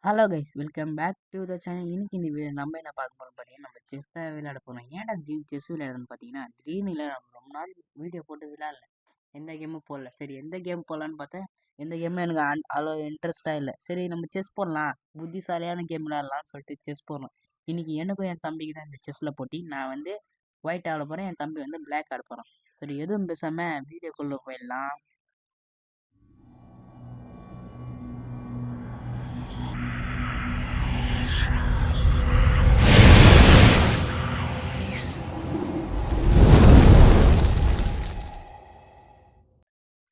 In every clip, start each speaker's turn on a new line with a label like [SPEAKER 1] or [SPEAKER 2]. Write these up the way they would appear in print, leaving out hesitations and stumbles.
[SPEAKER 1] Hello guys, welcome back to the channel. இன்னைக்கு இந்த video நம்ம என்ன பார்க்க போகிறோம் பார்த்தீங்கன்னா, நம்ம செஸ் தான் விளையாட போகிறோம். ஏன்டா திடீர்னு செஸ் விளையாடணும்னு பார்த்தீங்கன்னா, திடீர்னு இல்லை, நம்ம ரொம்ப நாள் வீடியோ போட்டு விளையாடல, எந்த கேமும் போடல. சரி, எந்த கேம் போடலான்னு பார்த்தேன், எந்த கேமும் எனக்கு அவ்வளோ இன்ட்ரெஸ்டாக இல்லை. சரி, நம்ம செஸ் போடலாம், புத்திசாலியான கேம் விளையாடலாம்னு சொல்லிட்டு செஸ் போடணும். இன்னைக்கு எனக்கும் என் தம்பிக்கு தான் இந்த செஸ்ஸில் போட்டி. நான் வந்து ஒயிட் ஆட போகிறேன், என் தம்பி வந்து பிளாக் ஆட போகிறோம். சரி, எதுவும் பேசாமல் வீடியோக்குள்ளே போயிடலாம்.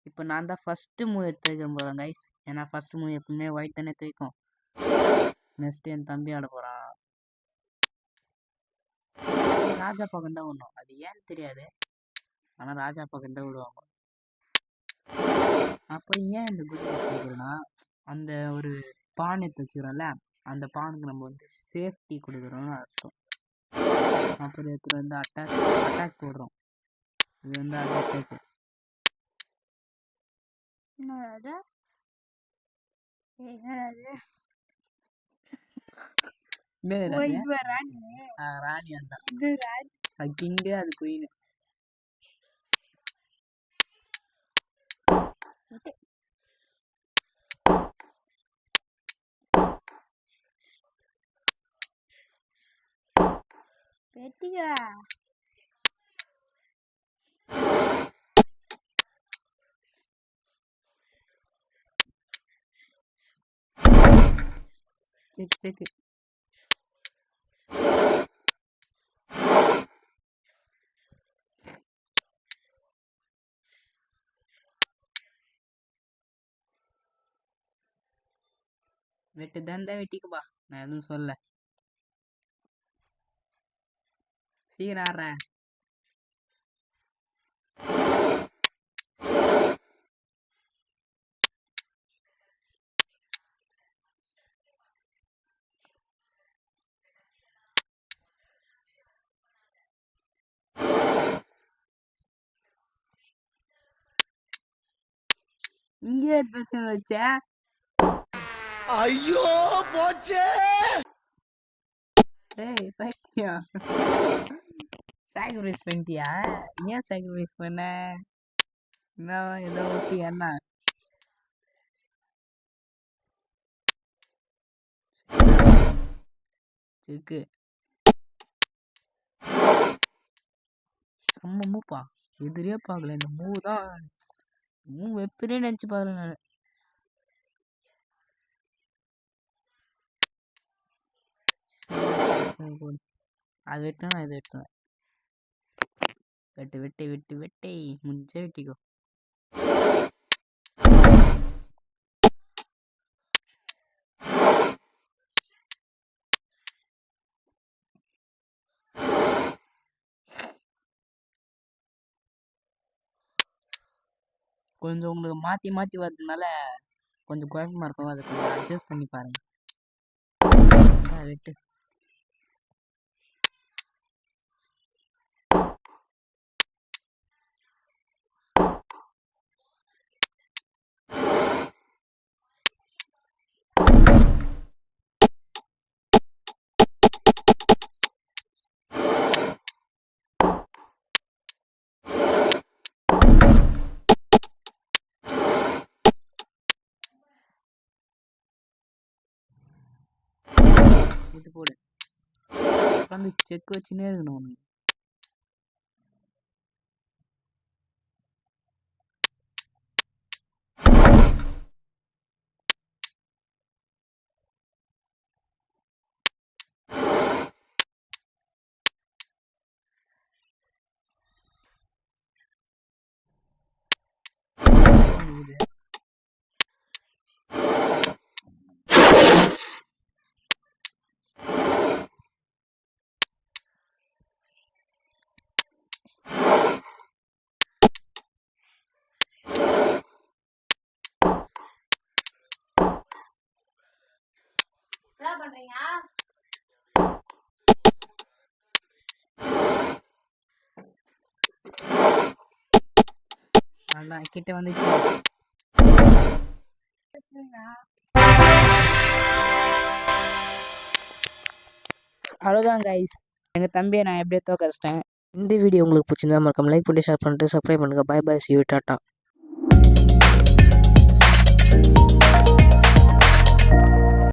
[SPEAKER 1] இப்போ நான் தான் ஃபஸ்ட்டு மூவ் எடுத்து வைக்கிறேன் போகிறேன் கைஸ். ஏன்னா ஃபஸ்ட்டு மூவ் எப்பவுமே ஒயிட் தானே தூக்கும். நெக்ஸ்ட்டு என் தம்பி ஆட போகிறான். ராஜா பக்கம் தான் விடணும், அது ஏன்னு தெரியாது, ஆனால் ராஜா பக்கம் தான் விடுவாங்க. அப்புறம் ஏன் இந்த குட் வச்சுக்கிறோன்னா, அந்த ஒரு பான் எடுத்து வச்சுக்கிறோம்ல, அந்த பானுக்கு நம்ம வந்து சேஃப்டி கொடுக்குறோம்னு அர்த்தம். அப்புறம் எடுத்துகிட்டு வந்து அட்டாக் போடுறோம். இது வந்து அட்டாக். ராணி அந்த கிங்கு, அது குயின்.
[SPEAKER 2] பெட்டியா
[SPEAKER 1] check check. வெட்டு தண்டை வெட்டிக்குப்பா, நான் எதுவும் சொல்ல. சீக்கிரம் ஆடுறேன். இங்கே எடுத்து வச்ச.
[SPEAKER 3] ஐயோ போச்சே.
[SPEAKER 1] ஏய் பைத்தியா, சாக்ரிஃபைஸ் பண்ணிட்டியா? ஏன் சாக்ரிஃபைஸ் பண்ண? என்ன ஏதோ ஓகே என்ன? செக்கு செம்ம மூப்பா, எதிரே பார்க்கல. இந்த மூவ் தான், மூவ் எப்படியே நினச்சி பார்க்கல நான். அது வெட்டினா நான் இது வெட்டுவேன். வெட்டு வெட்டி வெட்டி வெட்டி முடிஞ்சே வெட்டிக்கோ. கொஞ்சம் உங்களுக்கு மாற்றி மாற்றி வரதுனால கொஞ்சம் குழப்பமா இருக்கும், அதை கொஞ்சம் அட்ஜஸ்ட் பண்ணி பாருங்க. வெட்டு. இது போடு, உட்காந்து செக் வச்சுன்னே இருக்கணும் உனக்கு.
[SPEAKER 2] என்ன பண்றீங்க?
[SPEAKER 1] அதான் கிட்ட வந்துச்சு. அவ்வளோதான் கைஸ், எங்கள் தம்பியை நான் எப்படியோ தோக்கடிச்சிட்டேன். இந்த வீடியோ உங்களுக்கு பிடிச்சிருந்தா மறக்காம லைக் பண்ணி ஷேர் பண்ணிட்டு சப்ஸ்கிரைப் பண்ணுங்கள். Bye bye, see you, tata.